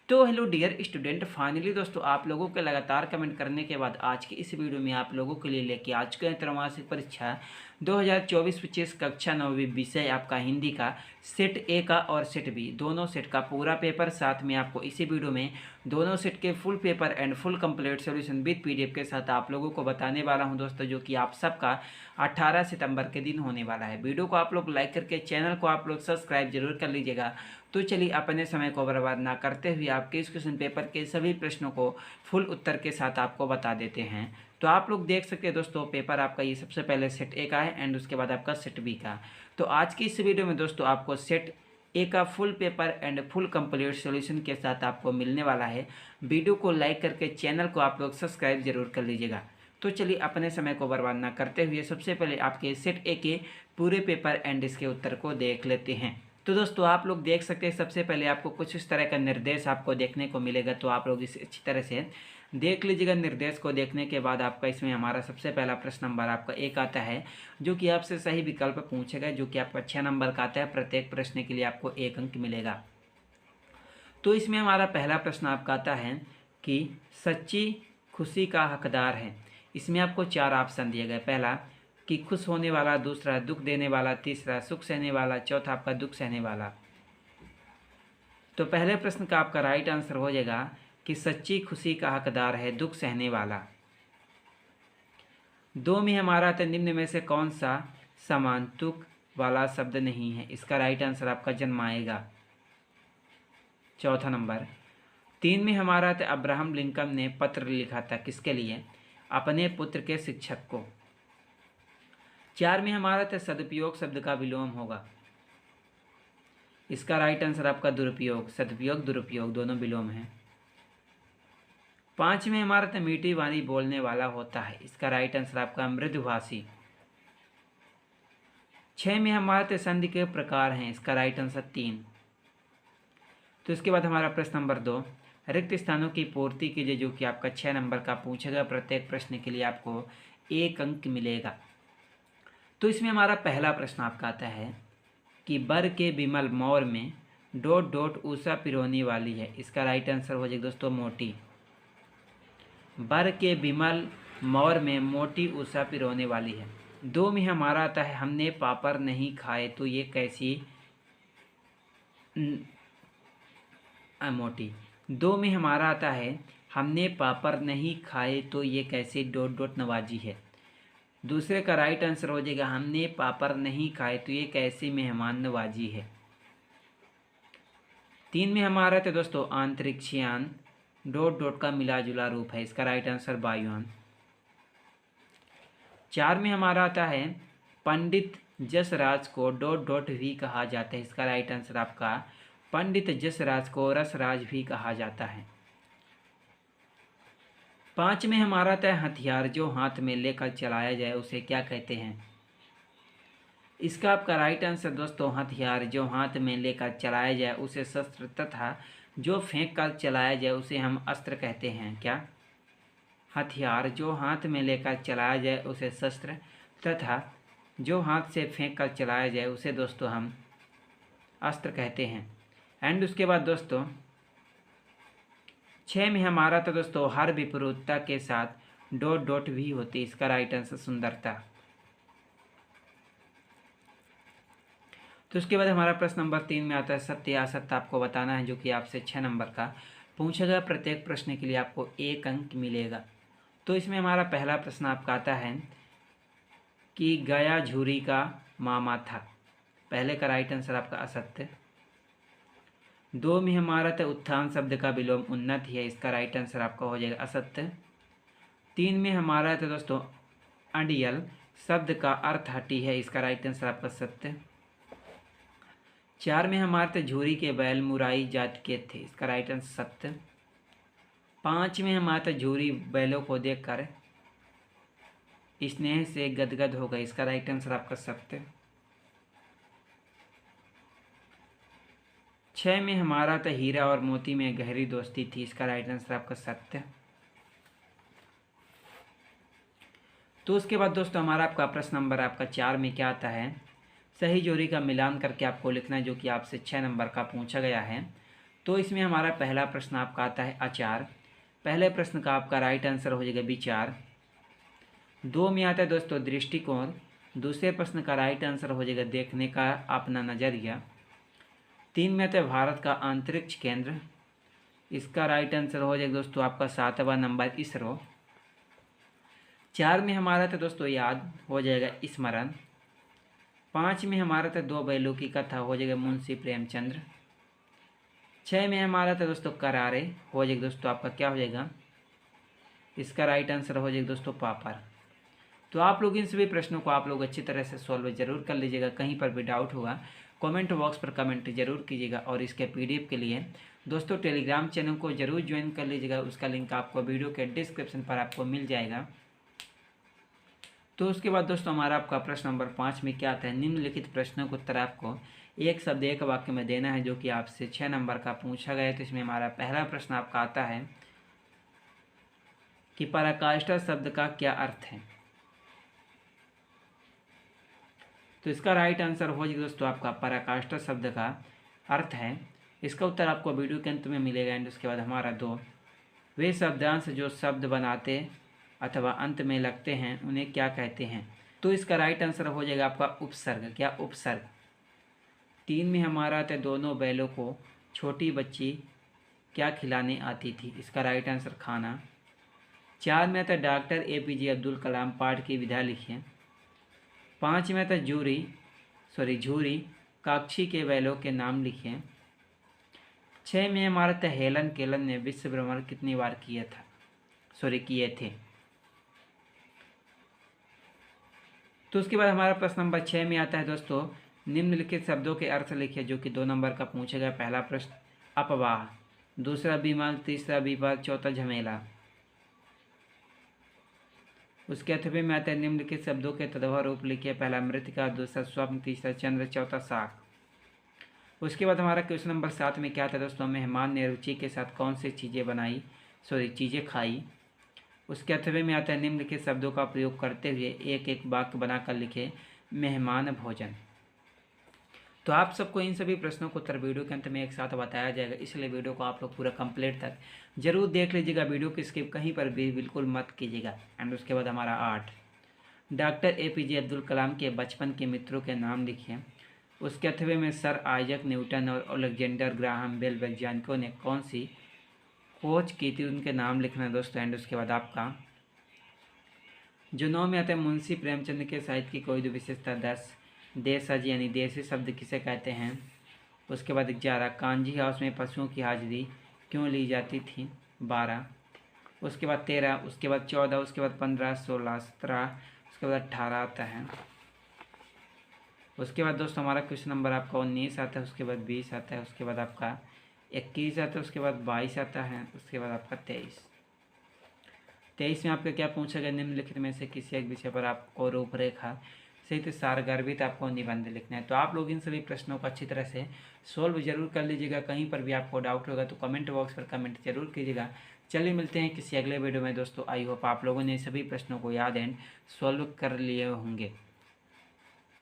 तो hello dear student, finally दोस्तों आप लोगों के लगातार कमेंट करने के बाद आज की इस वीडियो में आप लोगों के लिए लेके आ चुके हैं त्रैमासिक परीक्षा 2024-25 कक्षा 9वीं विषय आपका हिंदी का सेट ए का और सेट बी दोनों सेट का पूरा पेपर। साथ में आपको इसी वीडियो में दोनों सेट के full paper and full complete solution with PDF के साथ आप लोगों को बताने वाला हूं दोस्तों, जो कि आप सबका 18 सितंबर के दिन होने वाला है। वीडियो को आप लोग लाइक करके चैनल को आप लोग सब्सक्राइब जरूर कर लीजिएगा। तो चलिए अपने समय को बर्बाद ना करते हुए आपके इस क्वेश्चन पेपर के सभी प्रश्नों को फुल उत्तर के साथ आपको बता देते हैं। तो आप लोग देख सकते हैं दोस्तों, पेपर आपका ये सबसे पहले सेट ए का है एंड उसके बाद आपका सेट बी का। तो आज की इस वीडियो में दोस्तों आपको सेट ए का full paper and full complete solution के साथ आपको मिलने वाला है। वीडियो को लाइक करके चैनल को आप लोग सब्सक्राइब जरूर कर लीजिएगा। तो चलिए अपने समय को बर्बाद ना करते हुए सबसे पहले आपके सेट ए के पूरे पेपर एंड इसके उत्तर को देख लेते हैं। तो दोस्तों आप लोग देख सकते हैं, सबसे पहले आपको कुछ इस तरह का निर्देश आपको देखने को मिलेगा। तो आप लोग इसे अच्छी तरह से देख लीजिएगा। निर्देश को देखने के बाद आपका इसमें हमारा सबसे पहला प्रश्न नंबर आपका एक आता है, जो कि आपसे सही विकल्प पूछेगा, जो कि आपका 6 नंबर का आता है। प्रत्येक प्रश्न के लिए आपको 1 अंक मिलेगा। तो इसमें हमारा पहला प्रश्न आपका आता है कि सच्ची खुशी का हकदार है। इसमें आपको 4 ऑप्शन दिए गए। पहला कि खुश होने वाला, दूसरा दुख देने वाला, तीसरा सुख सहने वाला, चौथा आपका दुख सहने वाला। तो पहले प्रश्न का आपका राइट आंसर हो जाएगा कि सच्ची खुशी का हकदार है दुख सहने वाला। 2 में हमारा तो निम्न में से कौन सा समांतुक वाला शब्द नहीं है। इसका राइट आंसर आपका जन्माएगा, चौथा नंबर। 3 में हमारा तो अब्राहम लिंकन ने पत्र लिखा था, किसके लिए? अपने पुत्र के शिक्षक को। 4 में हमारा तो सदुपयोग शब्द का विलोम होगा। इसका राइट आंसर आपका दुरुपयोग, सदुपयोग दुरुपयोग दोनों विलोम हैं। 5 में हमारा तो मीठी वाणी बोलने वाला होता है। इसका राइट आंसर आपका मृदुभाषी। 6 में हमारा तो संधि के प्रकार हैं। इसका राइट आंसर 3। तो इसके बाद हमारा प्रश्न नंबर 2, रिक्त स्थानों की पूर्ति कीजिए, जो कि आपका 6 नंबर का पूछेगा। प्रत्येक प्रश्न के लिए आपको 1 अंक मिलेगा। तो इसमें हमारा पहला प्रश्न आपका आता है कि बर के बिमल मोर में डॉट डॉट ऊषा पिरोने वाली है। इसका राइट आंसर हो जाएगा दोस्तों मोटी। बर के बिमल मोर में मोटी ऊषा पिरोने वाली है। 2 में हमारा आता है हमने पापड़ नहीं खाए तो ये कैसी मोटी। 2 में हमारा आता है हमने पापड़ नहीं खाए तो ये कैसे डॉट डॉट नवाजी है। दूसरे का राइट आंसर हो जाएगा हमने पापड़ नहीं खाए तो ये कैसी मेहमान नवाजी है। 3 में हमारा तो दोस्तों अंतरिक्षयान डॉट डॉट का मिला जुला रूप है। इसका राइट आंसर वायुयान। 4 में हमारा आता है Pandit Jasraj co dot dot भी कहा जाता है। इसका राइट आंसर आपका पंडित जसराज को रसराज भी कहा जाता है। 5 में हमारा आता है हथियार जो हाथ में लेकर चलाया जाए उसे क्या कहते हैं। इसका आपका राइट आंसर दोस्तों हथियार जो हाथ में लेकर चलाया जाए उसे शस्त्र, तथा जो फेंक कर चलाया जाए उसे हम अस्त्र कहते हैं। क्या? हथियार जो हाथ में लेकर चलाया जाए उसे शस्त्र, तथा जो हाथ से फेंक कर चलाया जाए उसे दोस्तों हम अस्त्र कहते हैं। एंड उसके बाद दोस्तों 6 में हमारा तो दोस्तों हर विपरीतता के साथ डॉट डॉट भी होती है। इसका राइट आंसर सुंदरता। तो उसके बाद हमारा प्रश्न नंबर 3 में आता है सत्य या असत्य आपको बताना है, जो कि आपसे 6 नंबर का पूछेगा। प्रत्येक प्रश्न के लिए आपको 1 अंक मिलेगा। तो इसमें हमारा पहला प्रश्न आपका आता है कि गया झूरी का मामा था। पहले का राइट आंसर आपका असत्य। 2 में हमारा तो उत्थान शब्द का विलोम उन्नति है। इसका राइट आंसर आपका हो जाएगा असत्य। 3 में हमारा तो दोस्तों अडियल शब्द का अर्थ हटी है। इसका राइट आंसर आपका सत्य। 4 में हमारे तो झूरी के बैल मुराई जात के थे। इसका राइट आंसर सत्य। 5 में हमारे तो झूरी बैलों को देखकर स्नेह से गदगद हो गए। इसका राइट आंसर आपका सत्य। 6 में हमारा तो हीरा और मोती में गहरी दोस्ती थी। इसका राइट आंसर आपका सत्य। तो उसके बाद दोस्तों हमारा आपका प्रश्न नंबर आपका 4 में क्या आता है, सही जोड़ी का मिलान करके आपको लिखना है, जो कि आपसे 6 नंबर का पूछा गया है। तो इसमें हमारा पहला प्रश्न आपका आता है अचार। पहले प्रश्न का आपका राइट आंसर हो जाएगा विचार। 2 में आता है दोस्तों दृष्टिकोण। दूसरे प्रश्न का राइट आंसर हो जाएगा देखने का अपना नज़रिया। 3 में आता है भारत का अंतरिक्ष केंद्र। इसका राइट आंसर हो जाएगा दोस्तों आपका 7वां नंबर इसरो। 4 में हमारा था दोस्तों याद हो जाएगा स्मरण। 5 में हमारा था 2 बैलों की कथा हो जाएगा मुंशी प्रेमचंद्र। 6 में हमारा था दोस्तों करारे हो जाएगा दोस्तों आपका क्या हो जाएगा, इसका राइट आंसर हो जाएगा दोस्तों पापड़। तो आप लोग इन सभी प्रश्नों को आप लोग अच्छी तरह से सॉल्व जरूर कर लीजिएगा। कहीं पर भी डाउट होगा कमेंट बॉक्स पर कमेंट जरूर कीजिएगा। और इसके पीडीएफ के लिए दोस्तों टेलीग्राम चैनल को जरूर ज्वाइन कर लीजिएगा। उसका लिंक आपको वीडियो के डिस्क्रिप्शन पर आपको मिल जाएगा। तो उसके बाद दोस्तों हमारा आपका प्रश्न नंबर 5 में क्या आता है, निम्नलिखित प्रश्नों को उत्तर आपको एक शब्द एक वाक्य में देना है, जो कि आपसे 6 नंबर का पूछा गया है। तो इसमें हमारा पहला प्रश्न आपका आता है कि पराकाष्ठा शब्द का क्या अर्थ है। तो इसका राइट आंसर हो जाएगा दोस्तों आपका पराकाष्ठा शब्द का अर्थ है, इसका उत्तर आपको वीडियो के अंत में मिलेगा। एंड उसके बाद हमारा 2, वे शब्दांश जो शब्द बनाते अथवा अंत में लगते हैं उन्हें क्या कहते हैं। तो इसका राइट आंसर हो जाएगा आपका उपसर्ग। क्या उपसर्ग। 3 में हमारा आता है दोनों बैलों को छोटी बच्ची क्या खिलाने आती थी। इसका राइट आंसर खाना। 4 में आता है डॉक्टर APJ अब्दुल कलाम पाठ की विधा लिखिए। 5 में आता है झूरी काक्षी के बैलों के नाम लिखिए। 6 में हमारा था हेलन केलन ने विश्व भ्रमण कितनी बार किए थे। तो उसके बाद हमारा प्रश्न नंबर 6 में आता है दोस्तों निम्नलिखित शब्दों के अर्थ लिखिए, जो कि 2 नंबर का पूछा गया। पहला प्रश्न अपवाह, दूसरा बीमार, तीसरा विवाद, चौथा झमेला। उसके अथवे में आता है निम्नलिखित शब्दों के तद्भव रूप लिखिए। पहला मृतिका, दूसरा स्वप्न, तीसरा चंद्र, चौथा शाक। उसके बाद हमारा क्वेश्चन नंबर 7 में क्या था दोस्तों, मेहमान ने रुचि के साथ कौन सी चीज़ें खाई। उसके अथवे में आता है निम्नलिखित शब्दों का प्रयोग करते हुए एक एक वाक्य बनाकर लिखे मेहमान भोजन। तो आप सबको इन सभी प्रश्नों को उत्तर वीडियो के अंत में एक साथ बताया जाएगा, इसलिए वीडियो को आप लोग पूरा कंप्लीट तक जरूर देख लीजिएगा। वीडियो को स्किप कहीं पर भी बिल्कुल मत कीजिएगा। एंड उसके बाद हमारा 8, डॉक्टर APJ अब्दुल कलाम के बचपन के मित्रों के नाम लिखिए। उसके अथवे में सर आइजक न्यूटन और अलेक्जेंडर ग्राहम बेल वैज्ञानिकों ने कौन सी खोज की थी, उनके नाम लिखना है दोस्तों। एंड उसके बाद आपका जो 9 में आता है मुंशी प्रेमचंद के साहित्य की कोई दो विशेषता। 10, देशज यानी देसी शब्द किसे कहते हैं। उसके बाद 11, कांजी हाउस में पशुओं की हाजिरी क्यों ली जाती थी। 12, उसके बाद 13, उसके बाद 14, उसके बाद 15, 16, 17, उसके बाद 18 आता है। उसके बाद दोस्तों हमारा क्वेश्चन नंबर आपका 19 आता है। उसके बाद 20 आता है। उसके बाद आपका 21 आता है। उसके बाद 22 आता है। उसके बाद आपका 23 में आपका क्या पूछा गया, निम्नलिखित में से किसी एक विषय पर आपको रूपरेखा सहित सारगर्भित आपको निबंध लिखना है। तो आप लोग इन सभी प्रश्नों को अच्छी तरह से सोल्व जरूर कर लीजिएगा। कहीं पर भी आपको डाउट होगा तो कमेंट बॉक्स पर कमेंट जरूर कीजिएगा। चलिए मिलते हैं किसी अगले वीडियो में दोस्तों। आई होप आप लोगों ने सभी प्रश्नों को याद एंड सॉल्व कर लिए होंगे।